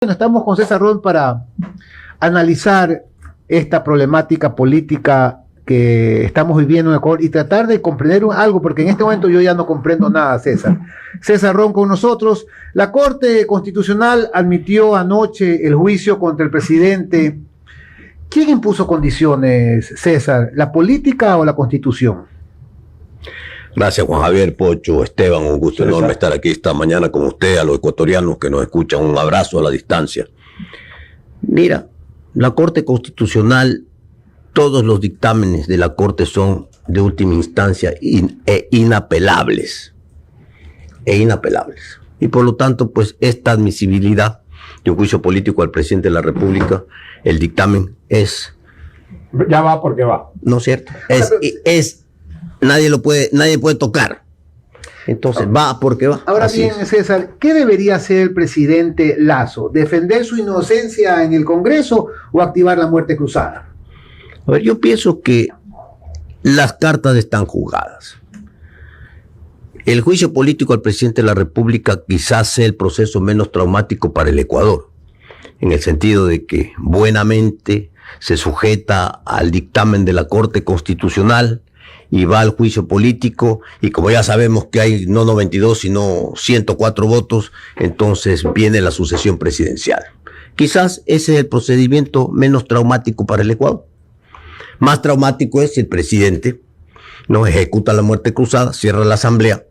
Bueno, estamos con César Ron para analizar esta problemática política que estamos viviendo en Ecuador y tratar de comprender algo, porque en este momento yo ya no comprendo nada, César. César Ron con nosotros. La Corte Constitucional admitió anoche el juicio contra el presidente. ¿Quién impuso condiciones, César? ¿La política o la Constitución? Gracias, Juan Javier, Pocho, Esteban, un gusto enorme estar aquí esta mañana con usted, a los ecuatorianos que nos escuchan, un abrazo a la distancia. Mira, la Corte Constitucional, todos los dictámenes de la Corte son de última instancia inapelables. Y por lo tanto, pues esta admisibilidad de un juicio político al presidente de la República, el dictamen es... Ya va porque va. ¿No es cierto? Nadie puede tocar. Entonces, va porque va. Ahora bien, César, ¿qué debería hacer el presidente Lasso? ¿Defender su inocencia en el Congreso o activar la muerte cruzada? A ver, yo pienso que las cartas están jugadas. El juicio político al presidente de la República quizás sea el proceso menos traumático para el Ecuador, en el sentido de que buenamente se sujeta al dictamen de la Corte Constitucional y va al juicio político, y como ya sabemos que hay no 92 sino 104 votos, entonces viene la sucesión presidencial. Quizás ese es el procedimiento menos traumático para el Ecuador. Más traumático es si el presidente no ejecuta la muerte cruzada, cierra la asamblea,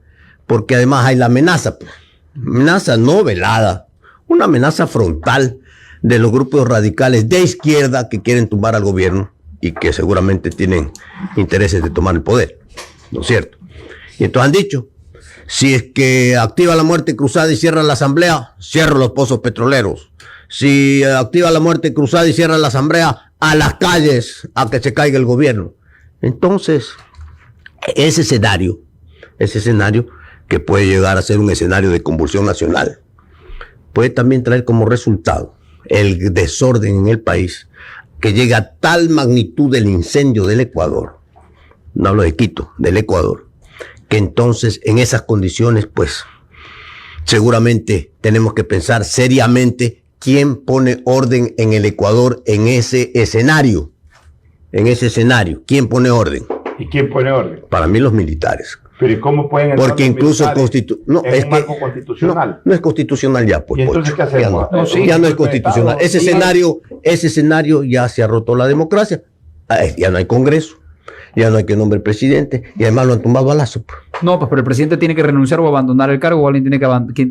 porque además hay la amenaza, amenaza no velada, una amenaza frontal de los grupos radicales de izquierda que quieren tumbar al gobierno y que seguramente tienen intereses de tomar el poder, ¿no es cierto? Y entonces han dicho, si es que activa la muerte cruzada y cierra la asamblea, cierra los pozos petroleros. Si activa la muerte cruzada y cierra la asamblea, a las calles, a que se caiga el gobierno. Entonces, ese escenario que puede llegar a ser un escenario de convulsión nacional, puede también traer como resultado el desorden en el país, que llega a tal magnitud del incendio del Ecuador, no hablo de Quito, del Ecuador, que entonces en esas condiciones, pues, seguramente tenemos que pensar seriamente quién pone orden en el Ecuador en ese escenario. ¿Quién pone orden? ¿Y quién pone orden? Para mí los militares. Pero ¿y cómo pueden entrar porque incluso marco constitucional? No es constitucional ya, pues. ¿Y entonces qué hacemos? Ya no es constitucional. Ese escenario ya se ha roto la democracia. Ya no hay Congreso, ya no hay que nombre presidente, y además lo han tumbado a Lasso. No, pues pero el presidente tiene que renunciar o abandonar el cargo, o alguien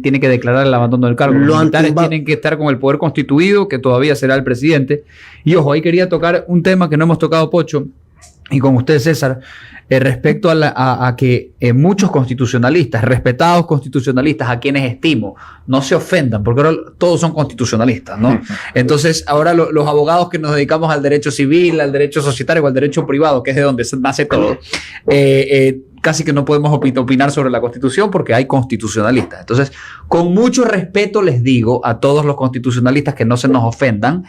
tiene que declarar el abandono del cargo. Los militares tienen que estar con el poder constituido, que todavía será el presidente. Y ojo, ahí quería tocar un tema que no hemos tocado, Pocho, y con usted, César, respecto a que muchos constitucionalistas, respetados constitucionalistas, a quienes estimo, no se ofendan, porque ahora todos son constitucionalistas, ¿no? Entonces, ahora los abogados que nos dedicamos al derecho civil, al derecho societario o al derecho privado, que es de donde nace todo, casi que no podemos opinar sobre la Constitución porque hay constitucionalistas. Entonces, con mucho respeto les digo a todos los constitucionalistas que no se nos ofendan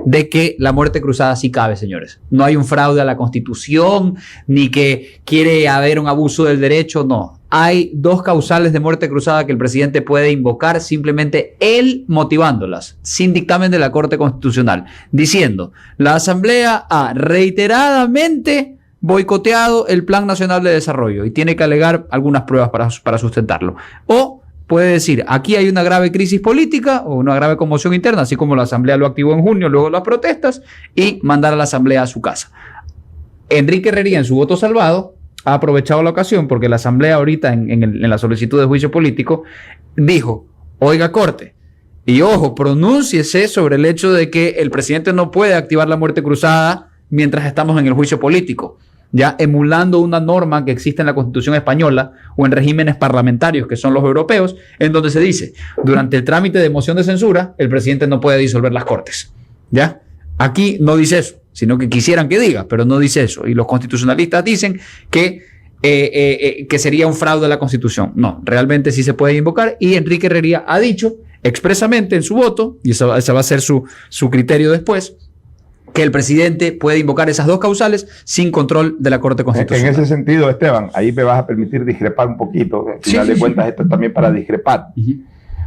de que la muerte cruzada sí cabe, señores. No hay un fraude a la Constitución, ni que quiere haber un abuso del derecho, no. Hay dos causales de muerte cruzada que el presidente puede invocar, simplemente él motivándolas, sin dictamen de la Corte Constitucional, diciendo, la Asamblea ha reiteradamente boicoteado el Plan Nacional de Desarrollo y tiene que alegar algunas pruebas para sustentarlo. O puede decir, aquí hay una grave crisis política o una grave conmoción interna, así como la Asamblea lo activó en junio, luego las protestas, y mandar a la Asamblea a su casa. Enrique Herrería, en su voto salvado, ha aprovechado la ocasión porque la Asamblea ahorita en la solicitud de juicio político dijo, oiga Corte, y ojo, pronúnciese sobre el hecho de que el presidente no puede activar la muerte cruzada mientras estamos en el juicio político, ya emulando una norma que existe en la Constitución española o en regímenes parlamentarios que son los europeos, en donde se dice, durante el trámite de moción de censura, el presidente no puede disolver las Cortes, ¿ya? Aquí no dice eso, sino que quisieran que diga, pero no dice eso. Y los constitucionalistas dicen que sería un fraude a la Constitución. No, realmente sí se puede invocar, y Enrique Herrería ha dicho expresamente en su voto, y ese va a ser su criterio después, que el presidente puede invocar esas dos causales sin control de la Corte Constitucional. En ese sentido, Esteban, ahí me vas a permitir discrepar un poquito. Al final de cuentas, esto es también para discrepar.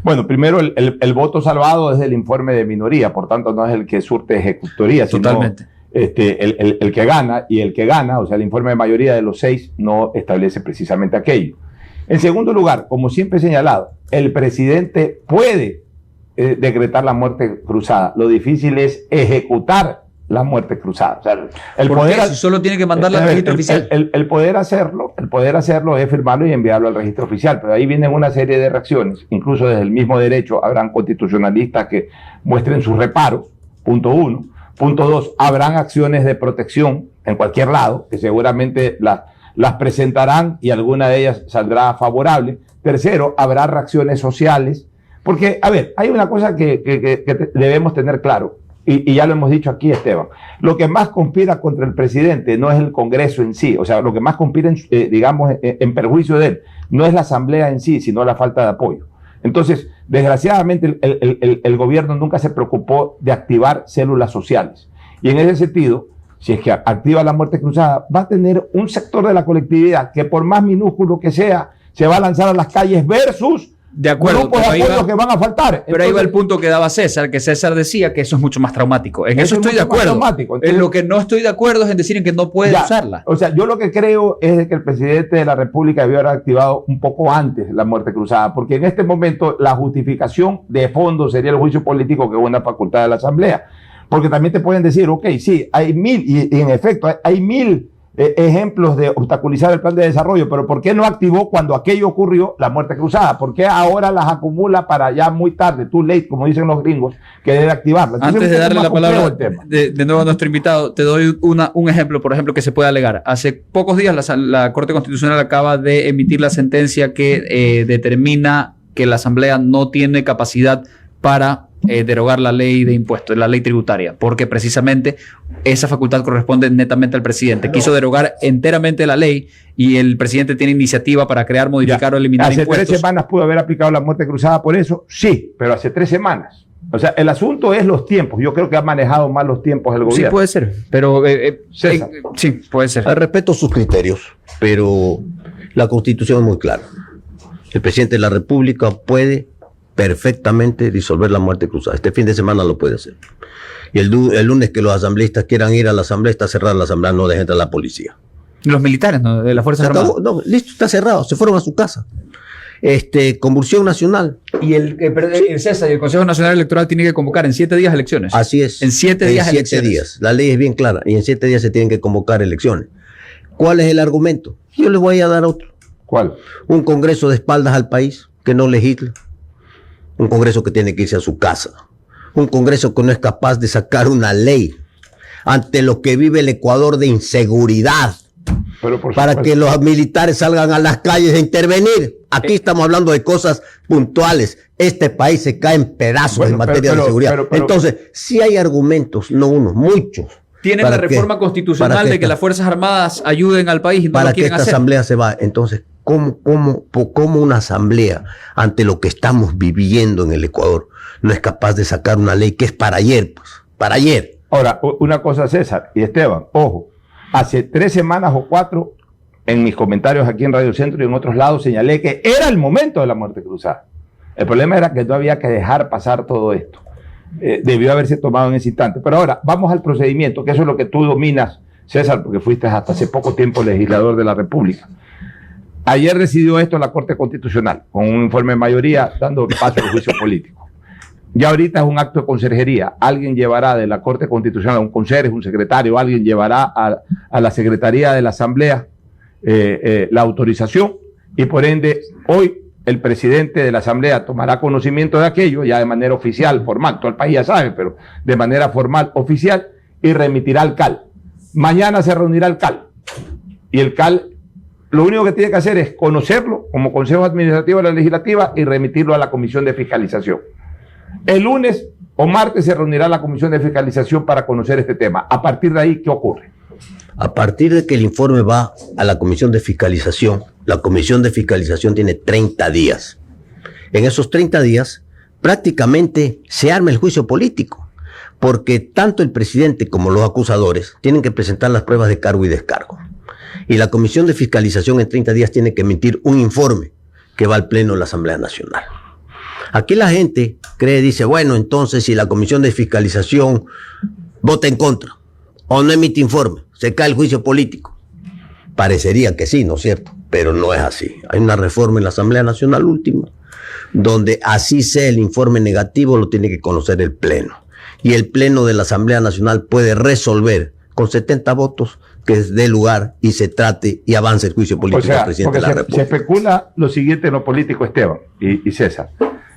Bueno, primero el voto salvado es del informe de minoría, por tanto no es el que surte ejecutoría, sino Totalmente. El que gana, y el que gana, o sea, el informe de mayoría de los 6 no establece precisamente aquello. En segundo lugar, como siempre he señalado, el presidente puede decretar la muerte cruzada. Lo difícil es ejecutar la muerte cruzada. O sea, el poder, si solo tiene que mandarla al registro oficial. El poder hacerlo es firmarlo y enviarlo al registro oficial, pero ahí vienen una serie de reacciones, incluso desde el mismo derecho habrán constitucionalistas que muestren sus reparos, punto 1. Punto 2, habrán acciones de protección en cualquier lado, que seguramente las presentarán y alguna de ellas saldrá favorable. Tercero, habrá reacciones sociales, porque, a ver, hay una cosa que debemos tener claro, y ya lo hemos dicho aquí, Esteban, lo que más conspira contra el presidente no es el Congreso en sí, o sea, lo que más conspira, en perjuicio de él, no es la Asamblea en sí, sino la falta de apoyo. Entonces, desgraciadamente, el gobierno nunca se preocupó de activar células sociales. Y en ese sentido, si es que activa la muerte cruzada, va a tener un sector de la colectividad que, por más minúsculo que sea, se va a lanzar a las calles versus de acuerdo, grupos de apoyo que van a faltar. Pero ahí va el punto que daba César, que César decía que eso es mucho más traumático. En eso estoy de acuerdo. En lo que no estoy de acuerdo es en decir en que no puede usarla. O sea, yo lo que creo es que el presidente de la República debió haber activado un poco antes la muerte cruzada, porque en este momento la justificación de fondo sería el juicio político, que es una facultad de la Asamblea. Porque también te pueden decir, ok, sí, hay 1000, y en efecto, hay 1000 ejemplos de obstaculizar el plan de desarrollo, pero ¿por qué no activó cuando aquello ocurrió la muerte cruzada? ¿Por qué ahora las acumula para ya muy tarde, too late, como dicen los gringos, que debe activarla? Entonces, antes de darle la palabra de nuevo a nuestro invitado, te doy un ejemplo, por ejemplo, que se puede alegar. Hace pocos días la Corte Constitucional acaba de emitir la sentencia que determina que la Asamblea no tiene capacidad para derogar la ley de impuestos, la ley tributaria, porque precisamente esa facultad corresponde netamente al presidente. Quiso derogar enteramente la ley y el presidente tiene iniciativa para crear, modificar o eliminar impuestos. Hace 3 semanas pudo haber aplicado la muerte cruzada por eso, sí, pero hace 3 semanas. O sea, el asunto es los tiempos. Yo creo que ha manejado mal los tiempos el gobierno. Sí, puede ser, pero sí, puede ser. Respeto sus criterios, pero la Constitución es muy clara. El presidente de la República puede perfectamente disolver la muerte cruzada. Este fin de semana lo puede hacer. Y el lunes que los asambleístas quieran ir a la asamblea, está cerrada la asamblea, no deja entrar la policía. Los militares, ¿no? De las Fuerzas Armadas. No, listo, está cerrado, se fueron a su casa. Convulsión nacional. Y el César y el Consejo Nacional Electoral tiene que convocar en 7 días elecciones. Así es. En 7 días elecciones. 7 días. La ley es bien clara. Y en 7 días se tienen que convocar elecciones. ¿Cuál es el argumento? Yo les voy a dar otro. ¿Cuál? Un Congreso de espaldas al país que no legisla. Un Congreso que tiene que irse a su casa. Un Congreso que no es capaz de sacar una ley ante lo que vive el Ecuador de inseguridad. Para que los militares salgan a las calles a intervenir. Aquí estamos hablando de cosas puntuales. Este país se cae en pedazos en materia de seguridad. Entonces, sí hay argumentos, no unos, muchos. Tienen la reforma constitucional de que las Fuerzas Armadas ayuden al país y no para lo quieren que esta hacer. asamblea se va. Entonces, ¿cómo una asamblea, ante lo que estamos viviendo en el Ecuador, no es capaz de sacar una ley que es para ayer? Pues, para ayer. Ahora, una cosa, César y Esteban, ojo, hace 3 semanas o 4, en mis comentarios aquí en Radio Centro y en otros lados, señalé que era el momento de la muerte cruzada. El problema era que no había que dejar pasar todo esto. Debió haberse tomado en ese instante. Pero ahora, vamos al procedimiento, que eso es lo que tú dominas, César, porque fuiste hasta hace poco tiempo legislador de la República. Ayer decidió esto la Corte Constitucional, con un informe de mayoría, dando paso al juicio político. Ya ahorita es un acto de conserjería. Alguien llevará de la Corte Constitucional, un conserje, un secretario, alguien llevará a la Secretaría de la Asamblea la autorización, y por ende, hoy el presidente de la Asamblea tomará conocimiento de aquello, ya de manera oficial, formal, todo el país ya sabe, pero de manera formal, oficial, y remitirá al CAL. Mañana se reunirá el CAL, y el CAL lo único que tiene que hacer es conocerlo como Consejo Administrativo de la Legislativa y remitirlo a la Comisión de Fiscalización. El lunes o martes se reunirá la Comisión de Fiscalización para conocer este tema. A partir de ahí, ¿qué ocurre? A partir de que el informe va a la Comisión de Fiscalización, la Comisión de Fiscalización tiene 30 días. En esos 30 días, prácticamente se arma el juicio político, porque tanto el presidente como los acusadores tienen que presentar las pruebas de cargo y descargo. Y la Comisión de Fiscalización en 30 días tiene que emitir un informe que va al Pleno de la Asamblea Nacional. Aquí la gente dice, bueno, entonces si la Comisión de Fiscalización vota en contra o no emite informe, se cae el juicio político. Parecería que sí, ¿no es cierto? Pero no es así. Hay una reforma en la Asamblea Nacional última, donde así sea el informe negativo, lo tiene que conocer el Pleno. Y el Pleno de la Asamblea Nacional puede resolver con 70 votos que dé lugar y se trate y avance el juicio político del presidente de la República. Se especula lo siguiente en lo político, Esteban y César,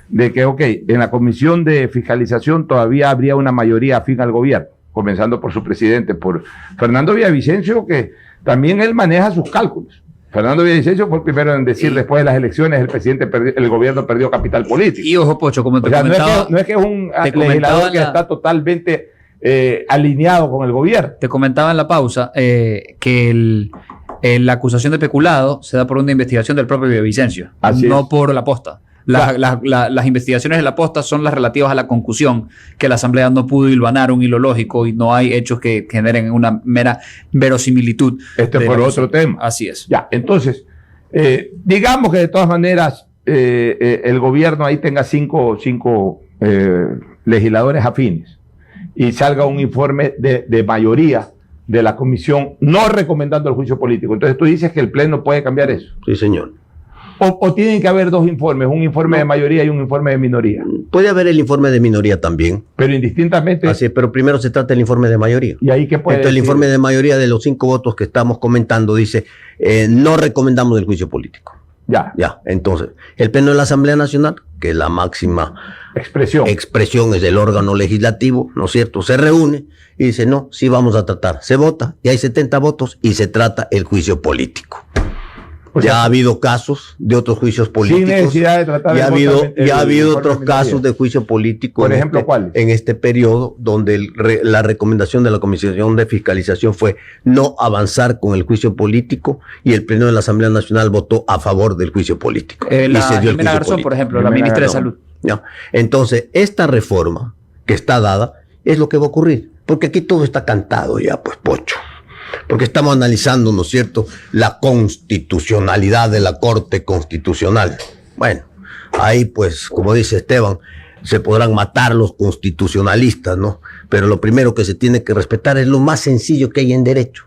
de que, en la Comisión de Fiscalización todavía habría una mayoría afín al gobierno, comenzando por su presidente, por Fernando Villavicencio, que también él maneja sus cálculos. Fernando Villavicencio fue el primero en decir, después de las elecciones, el gobierno perdió capital político. Y ojo, Pocho, como te comentaba... No es que es un legislador que está totalmente alineado con el gobierno. Te comentaba en la pausa que la acusación de peculado se da por una investigación del propio Villavicencio, no por la posta. Las investigaciones de la posta son las relativas a la concusión, que la Asamblea no pudo hilvanar un hilo lógico y no hay hechos que generen una mera verosimilitud. Este por otro tema. Así es. Ya, entonces, digamos que de todas maneras el gobierno ahí tenga cinco legisladores afines y salga un informe de mayoría de la comisión no recomendando el juicio político. Entonces tú dices que el Pleno puede cambiar eso. Sí, señor. O tienen que haber dos informes, un informe de mayoría y un informe de minoría. Puede haber el informe de minoría también. Pero indistintamente. Así es, pero primero se trata del informe de mayoría. ¿Y ahí qué puede Entonces decir? El informe de mayoría de los 5 votos que estamos comentando dice, no recomendamos el juicio político. Ya. Entonces, el Pleno de la Asamblea Nacional, que es la máxima expresión es del órgano legislativo, ¿no es cierto? Se reúne y dice, no, sí vamos a tratar. Se vota y hay 70 votos y se trata el juicio político. Ya ha habido casos de otros juicios políticos. Sin necesidad de tratar ya ha habido otros casos de juicio político. Por ejemplo, ¿cuáles? En este periodo, donde la recomendación de la Comisión de Fiscalización fue no avanzar con el juicio político y el Pleno de la Asamblea Nacional votó a favor del juicio político. Jimena Garzón, por ejemplo, la ministra de Salud. Ya. Entonces, esta reforma que está dada es lo que va a ocurrir. Porque aquí todo está cantado ya, pues, Pocho. Porque estamos analizando, ¿no es cierto?, la constitucionalidad de la Corte Constitucional. Bueno, ahí pues, como dice Esteban, se podrán matar los constitucionalistas, ¿no? Pero lo primero que se tiene que respetar es lo más sencillo que hay en derecho.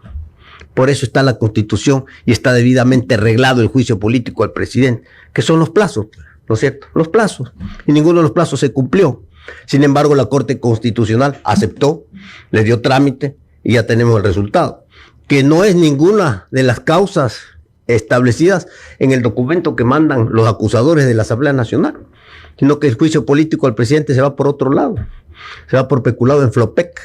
Por eso está la Constitución y está debidamente reglado el juicio político al presidente, que son los plazos, ¿no es cierto? Los plazos. Y ninguno de los plazos se cumplió. Sin embargo, la Corte Constitucional aceptó, le dio trámite y ya tenemos el resultado, que no es ninguna de las causas establecidas en el documento que mandan los acusadores de la Asamblea Nacional, sino que el juicio político al presidente se va por otro lado, se va por peculado en Flopec,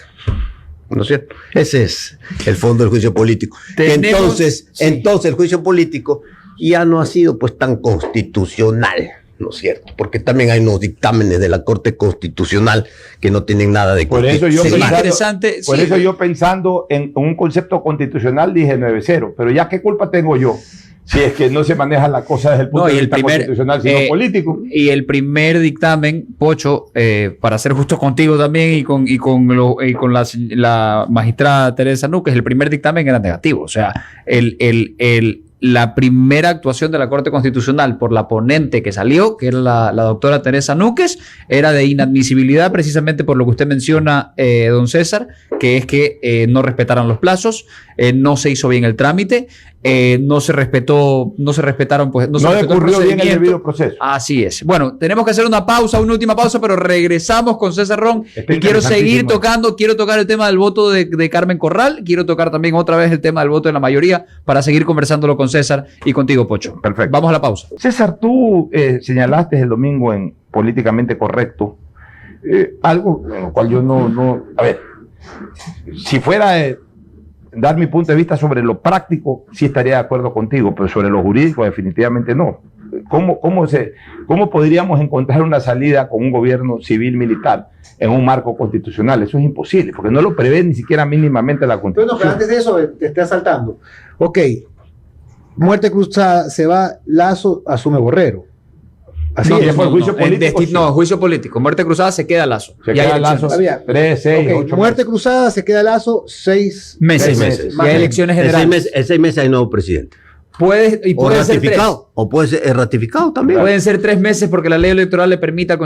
¿no es cierto? Ese es el fondo del juicio político. Entonces el juicio político ya no ha sido pues tan constitucional, ¿no es cierto? Porque también hay unos dictámenes de la Corte Constitucional que no tienen nada de constitucional. Por eso yo pensando en un concepto constitucional dije 9-0, pero ya qué culpa tengo yo si es que no se maneja la cosa desde el punto de vista constitucional, sino político. Y el primer dictamen, Pocho, para ser justo contigo también y con la magistrada Teresa Núquez, el primer dictamen era negativo. O sea, la primera actuación de la Corte Constitucional por la ponente que salió, que era la doctora Teresa Núquez, era de inadmisibilidad precisamente por lo que usted menciona, don César, que es que no respetaron los plazos, no se hizo bien el trámite, no se respetaron, pues no ocurrió bien el debido proceso. Así es. Bueno, tenemos que hacer una última pausa, pero regresamos con César Ron y quiero tocar el tema del voto de Carmen Corral, quiero tocar también otra vez el tema del voto de la mayoría para seguir conversándolo con César y contigo, Pocho. Perfecto. Vamos a la pausa. César, tú señalaste el domingo en Políticamente Correcto algo en lo cual yo no. A ver, si fuera dar mi punto de vista sobre lo práctico, sí estaría de acuerdo contigo, pero sobre lo jurídico definitivamente no. ¿Cómo podríamos encontrar una salida con un gobierno civil-militar en un marco constitucional? Eso es imposible, porque no lo prevé ni siquiera mínimamente la Constitución. Pero antes de eso te está saltando. Ok, muerte cruzada, se va, Lazo asume Borrero. Así es, fue juicio político. Juicio político. Muerte cruzada se queda Lazo. Se queda Lazo 3, 6, 8 Muerte cruzada se queda Lazo 6 meses. Y hay elecciones generales. En 6 meses hay nuevo presidente. Puede ser 3. O puede ser ratificado también. Pueden ser 3 meses porque la ley electoral le permite al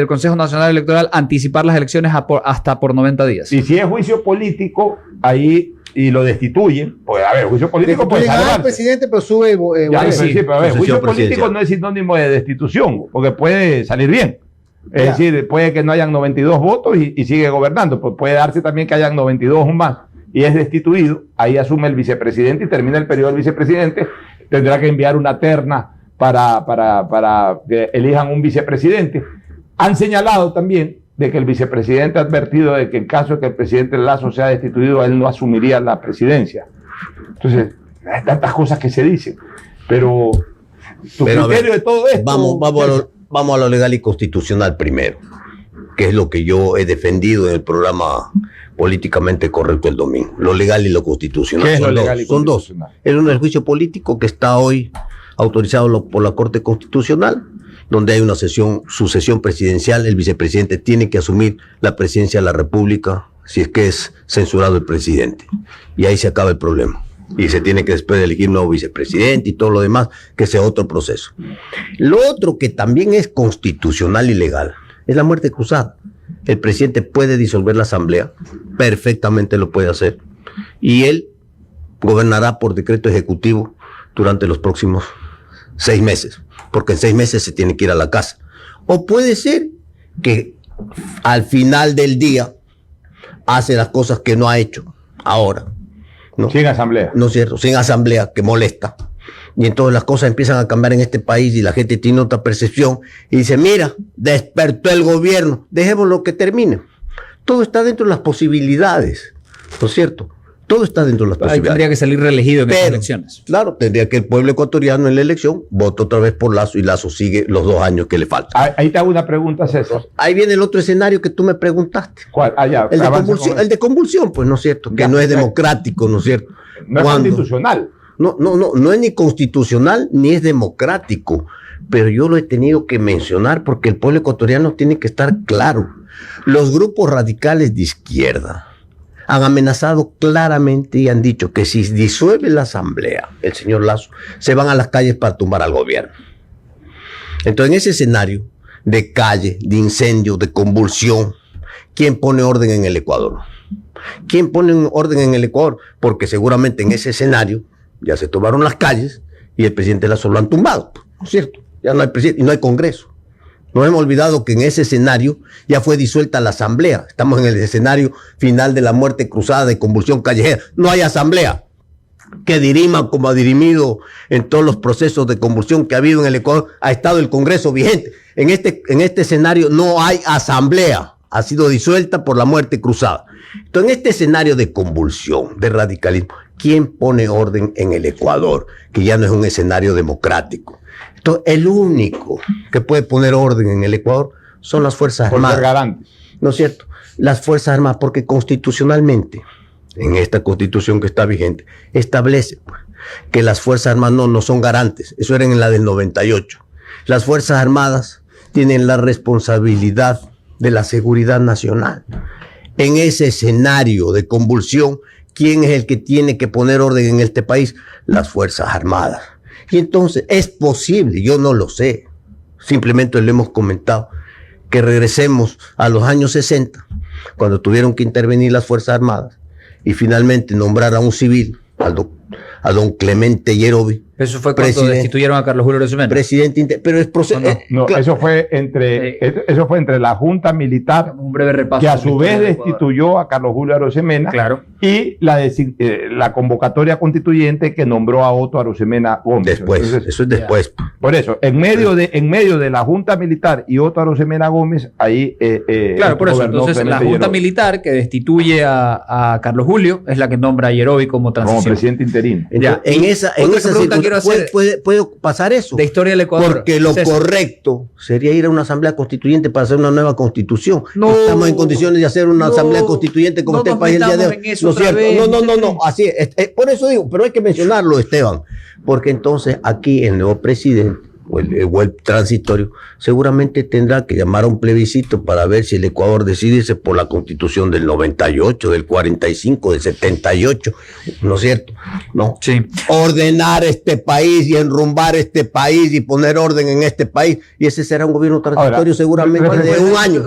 Consejo Nacional Electoral anticipar las elecciones hasta por 90 días. Y si es juicio político, ahí y lo destituyen, pues a ver, juicio político puede al salvarse. presidente, pero sube. Pero a ver, juicio político presidencial. no es sinónimo de destitución, porque puede salir bien. Es decir, puede que no hayan 92 votos y sigue gobernando, pues puede darse también que hayan 92 o más y es destituido, ahí asume el vicepresidente y termina el periodo del vicepresidente, tendrá que enviar una terna para que elijan un vicepresidente. Han señalado también de que el vicepresidente ha advertido de que en caso de que el presidente Lasso sea destituido, él no asumiría la presidencia. Entonces, hay tantas cosas que se dicen, pero criterio de todo esto... Vamos a lo legal y constitucional primero, que es lo que yo he defendido en el programa Políticamente Correcto el domingo. Lo legal y lo constitucional. ¿Qué es lo legal y Son dos. constitucional? Es uno del juicio político que está hoy autorizado por la Corte Constitucional, donde hay una sucesión presidencial. El vicepresidente tiene que asumir la presidencia de la República si es que es censurado el presidente. Y ahí se acaba el problema. Y se tiene que después elegir un nuevo vicepresidente y todo lo demás, que sea otro proceso. Lo otro que también es constitucional y legal es la muerte cruzada. El presidente puede disolver la asamblea, perfectamente lo puede hacer, y él gobernará por decreto ejecutivo durante los próximos 6 meses, porque en 6 meses se tiene que ir a la casa. O puede ser que al final del día hace las cosas que no ha hecho ahora. ¿No? Sin asamblea. No es cierto, sin asamblea, que molesta. Y entonces las cosas empiezan a cambiar en este país y la gente tiene otra percepción y dice, mira, despertó el gobierno, dejémoslo que termine. Todo está dentro de las posibilidades, ¿no es cierto? Todo está dentro de las Ahí posibilidades. tendría que salir reelegido en estas elecciones. Claro, tendría que el pueblo ecuatoriano en la elección vote otra vez por Lasso y Lasso sigue los 2 años que le faltan. Ahí te hago una pregunta, César. Ahí viene el otro escenario que tú me preguntaste. ¿Cuál? Ya, El de convulsión, pues, ¿no es cierto? Que Ya, no es democrático, ¿no es cierto? No es constitucional. No es ni constitucional ni es democrático, pero yo lo he tenido que mencionar porque el pueblo ecuatoriano tiene que estar claro. Los grupos radicales de izquierda han amenazado claramente y han dicho que si disuelve la asamblea, el señor Lasso, se van a las calles para tumbar al gobierno. Entonces, en ese escenario de calle, de incendio, de convulsión, ¿quién pone orden en el Ecuador? ¿Quién pone orden en el Ecuador? Porque seguramente en ese escenario ya se tomaron las calles y el presidente Lasso lo han tumbado, ¿no es cierto? Ya no hay presidente y no hay Congreso. Nos hemos olvidado que en ese escenario ya fue disuelta la asamblea. Estamos en el escenario final de la muerte cruzada, de convulsión callejera. No hay asamblea que dirima como ha dirimido en todos los procesos de convulsión que ha habido en el Ecuador. Ha estado el Congreso vigente. En este escenario no hay asamblea. Ha sido disuelta por la muerte cruzada. Entonces, en este escenario de convulsión, de radicalismo, ¿quién pone orden en el Ecuador? Que ya no es un escenario democrático. Entonces, el único que puede poner orden en el Ecuador son las Fuerzas Armadas. ¿No es cierto? Las Fuerzas Armadas, porque constitucionalmente, en esta constitución que está vigente, establece que las Fuerzas Armadas no son garantes. Eso era en la del 98. Las Fuerzas Armadas tienen la responsabilidad de la seguridad nacional. En ese escenario de convulsión, ¿quién es el que tiene que poner orden en este país? Las Fuerzas Armadas. Y entonces es posible, yo no lo sé, simplemente le hemos comentado, que regresemos a los años 60, cuando tuvieron que intervenir las Fuerzas Armadas y finalmente nombrar a un civil, a don Clemente Yerovi. Eso fue cuando destituyeron a Carlos Julio Arosemena. Presidente, pero es proceso. Claro. Eso fue entre la Junta Militar, un breve repaso, que a su vez destituyó a Carlos Julio Arosemena, claro, y la convocatoria constituyente que nombró a Otto Arosemena Gómez. Después, entonces, eso es después. Por eso, en medio de la Junta Militar y Otto Arosemena Gómez, ahí claro, por eso, entonces la Junta Militar que destituye a Carlos Julio es la que nombra a Yerovi como transición. Como presidente interino. Entonces, en esa situación puede pasar eso. De historia del Ecuador. Porque lo correcto sería ir a una asamblea constituyente para hacer una nueva constitución. No estamos en condiciones de hacer una asamblea constituyente como este país el día de hoy. ¿No es cierto? No, así es. Por eso digo, pero hay que mencionarlo, Esteban, porque entonces aquí el nuevo presidente o el transitorio, seguramente tendrá que llamar a un plebiscito para ver si el Ecuador decide irse por la Constitución del 98, del 45, del 78, ¿no es cierto? No. Sí. Ordenar este país y enrumbar este país y poner orden en este país, y ese será un gobierno transitorio. Ahora, seguramente de un año,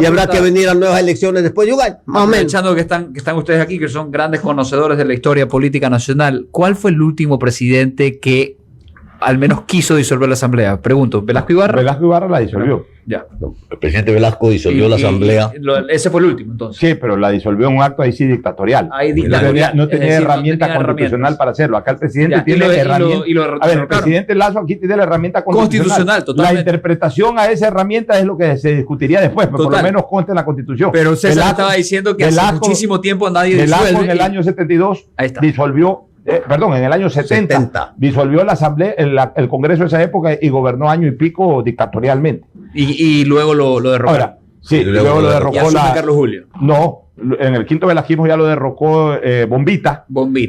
y habrá que venir a nuevas elecciones después de un año, más o menos. Aprovechando que están ustedes aquí, que son grandes conocedores de la historia política nacional, ¿cuál fue el último presidente que al menos quiso disolver la Asamblea? Pregunto, ¿Velasco Ibarra? Velasco Ibarra la disolvió. Ya. El presidente Velasco disolvió la Asamblea. Ese fue el último, entonces. Sí, pero la disolvió en un acto ahí sí dictatorial. No tenía herramienta constitucional para hacerlo. Acá el presidente tiene herramientas. A ver, el presidente Lasso aquí tiene la herramienta constitucional. Totalmente. La interpretación a esa herramienta es lo que se discutiría después, pero por lo menos consta en la Constitución. Pero César estaba diciendo que hace muchísimo tiempo nadie disuelve. Velasco en el año 72 disolvió. En el año 70 disolvió la Asamblea, el Congreso de esa época y gobernó año y pico dictatorialmente. Y luego lo derrocó. Ahora, sí, luego lo derrocó Carlos Julio. No, en el quinto velasquismo ya lo derrocó Bombita.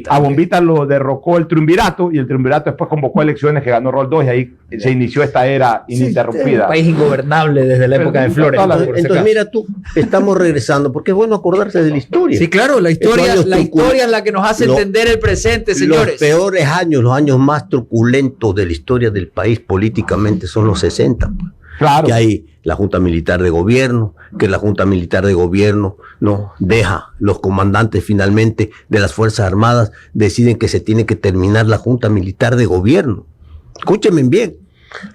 A Bombita lo derrocó el triunvirato y el triunvirato después convocó elecciones que ganó Roldós y ahí se inició esta era ininterrumpida. Un país ingobernable desde la época de Flores. Entonces mira tú, estamos regresando, porque es bueno acordarse de la historia. Sí, claro, la historia es la que nos hace entender el presente, señores. Los peores años, los años más truculentos de la historia del país políticamente son los 60. Claro. Que hay la Junta Militar de Gobierno, que la Junta Militar de Gobierno no deja, los comandantes finalmente de las Fuerzas Armadas deciden que se tiene que terminar la Junta Militar de Gobierno. Escúchenme bien,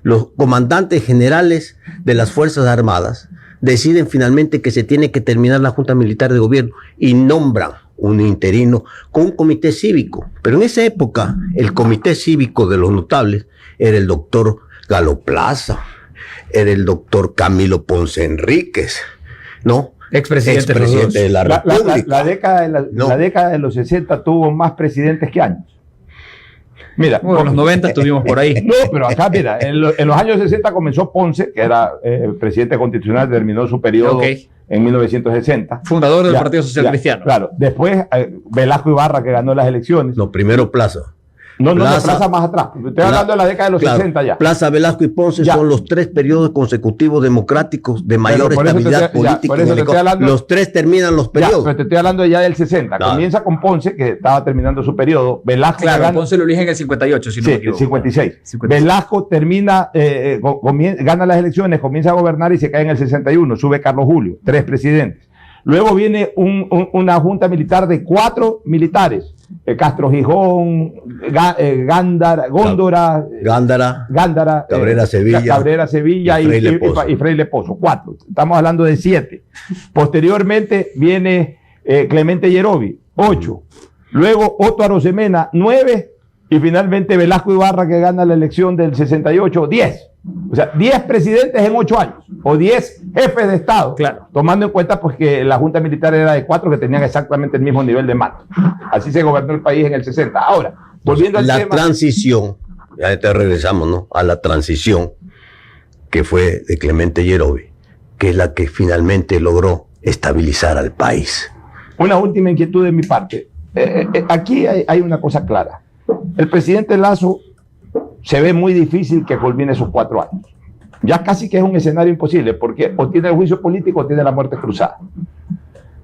los comandantes generales de las Fuerzas Armadas deciden finalmente que se tiene que terminar la Junta Militar de Gobierno y nombran un interino con un comité cívico. Pero en esa época, el comité cívico de los notables era el doctor Galo Plaza, era el doctor Camilo Ponce Enríquez, ¿no? Expresidente de la República. La década de los 60 tuvo más presidentes que años. Mira, en los 90 estuvimos por ahí. No, pero acá, mira, en los años 60 comenzó Ponce, que era presidente constitucional, terminó su periodo en 1960. Fundador del Partido Social Cristiano. Claro. Después, Velasco Ibarra, que ganó las elecciones. No, primero Plaza. No, Plaza más atrás. Estoy hablando de la década de los 60 ya. Plaza, Velasco y Ponce son los 3 periodos consecutivos democráticos de mayor estabilidad política en el Ecuador. Los 3 terminan los periodos. Pero te estoy hablando ya del 60. Claro. Comienza con Ponce, que estaba terminando su periodo. Velasco Ponce lo elige en el 58, si no me equivoco. 56. Velasco termina, gana las elecciones, comienza a gobernar y se cae en el 61. Sube Carlos Julio, 3 presidentes. Luego viene una junta militar de 4 militares. Castro Gijón, Góndora, Cabrera Sevilla y Freile Pozo. 4. Estamos hablando de 7. Posteriormente viene Clemente Yerovi, 8. Luego Otto Arosemena, 9. Y finalmente Velasco Ibarra, que gana la elección del 68, 10. O sea, 10 presidentes en 8 años, o 10 jefes de Estado, claro, tomando en cuenta pues, que la Junta Militar era de 4 que tenían exactamente el mismo nivel de mando. Así se gobernó el país en el 60. Ahora, volviendo al tema... La transición, ya te regresamos, ¿no? A la transición que fue de Clemente Yerovi, que es la que finalmente logró estabilizar al país. Una última inquietud de mi parte. Aquí hay una cosa clara. El presidente Lasso se ve muy difícil que culmine sus 4 años. Ya casi que es un escenario imposible, porque o tiene el juicio político o tiene la muerte cruzada.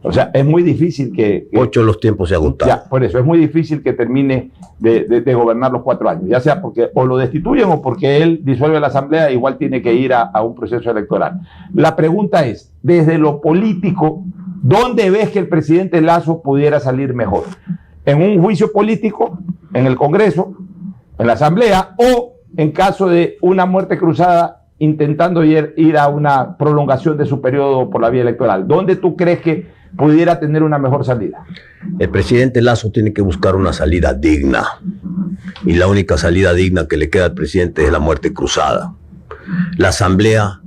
O sea, es muy difícil que 8 los tiempos se agotaron. Ya, por eso es muy difícil que termine de gobernar los 4 años, ya sea porque o lo destituyen o porque él disuelve la asamblea, igual tiene que ir a un proceso electoral. La pregunta es, desde lo político, ¿dónde ves que el presidente Lasso pudiera salir mejor? ¿En un juicio político, en el Congreso, en la Asamblea, o en caso de una muerte cruzada intentando ir a una prolongación de su periodo por la vía electoral? ¿Dónde tú crees que pudiera tener una mejor salida? El presidente Lasso tiene que buscar una salida digna, y la única salida digna que le queda al presidente es la muerte cruzada. La Asamblea,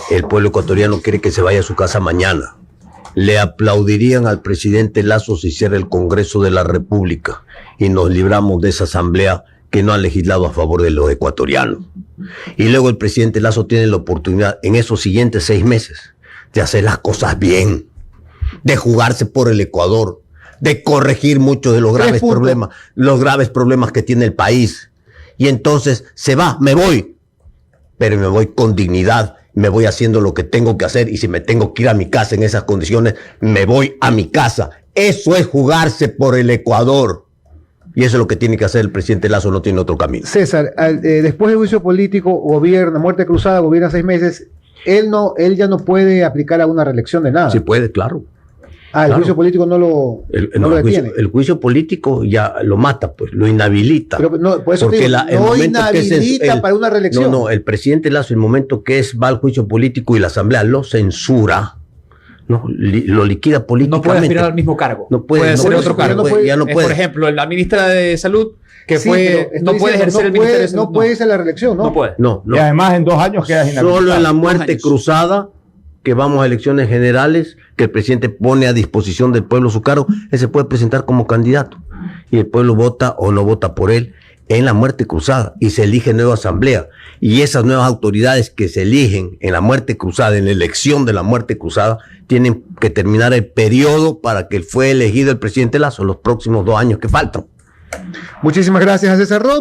el pueblo ecuatoriano quiere que se vaya a su casa mañana. Le aplaudirían al presidente Lasso si hiciera el Congreso de la República y nos libramos de esa asamblea que no ha legislado a favor de los ecuatorianos. Y luego el presidente Lasso tiene la oportunidad en esos siguientes 6 meses de hacer las cosas bien, de jugarse por el Ecuador, de corregir muchos de los graves problemas que tiene el país. Y entonces se va, me voy, pero me voy con dignidad, me voy haciendo lo que tengo que hacer y si me tengo que ir a mi casa en esas condiciones, me voy a mi casa. Eso es jugarse por el Ecuador. Y eso es lo que tiene que hacer el presidente Lasso, no tiene otro camino. César, después del juicio político, gobierna, muerte cruzada, gobierna 6 meses, él ya no puede aplicar a una reelección de nada. Sí puede, claro. El claro. juicio político no lo detiene. El juicio político ya lo mata, pues, lo inhabilita. Pero no, por eso porque digo, no inhabilita para una reelección. No, el presidente Lasso, el momento que va al juicio político y la asamblea lo censura, ¿no? Lo liquida políticamente. No puede aspirar al mismo cargo. No puede ser otro cargo. Ya no puede. Por ejemplo, la ministra de Salud, que Sí, no puede ejercer el ministerio de Salud. No puede ser la reelección, ¿no? No puede. No. Y además en 2 años quedas inhabilitado. Solo en la muerte 2 años. cruzada, que vamos a elecciones generales, que el presidente pone a disposición del pueblo su cargo, él se puede presentar como candidato. Y el pueblo vota o no vota por él en la muerte cruzada y se elige nueva asamblea. Y esas nuevas autoridades que se eligen en la muerte cruzada, en la elección de la muerte cruzada, tienen que terminar el periodo para que fue elegido el presidente Lasso, los próximos 2 años que faltan. Muchísimas gracias a César Rom.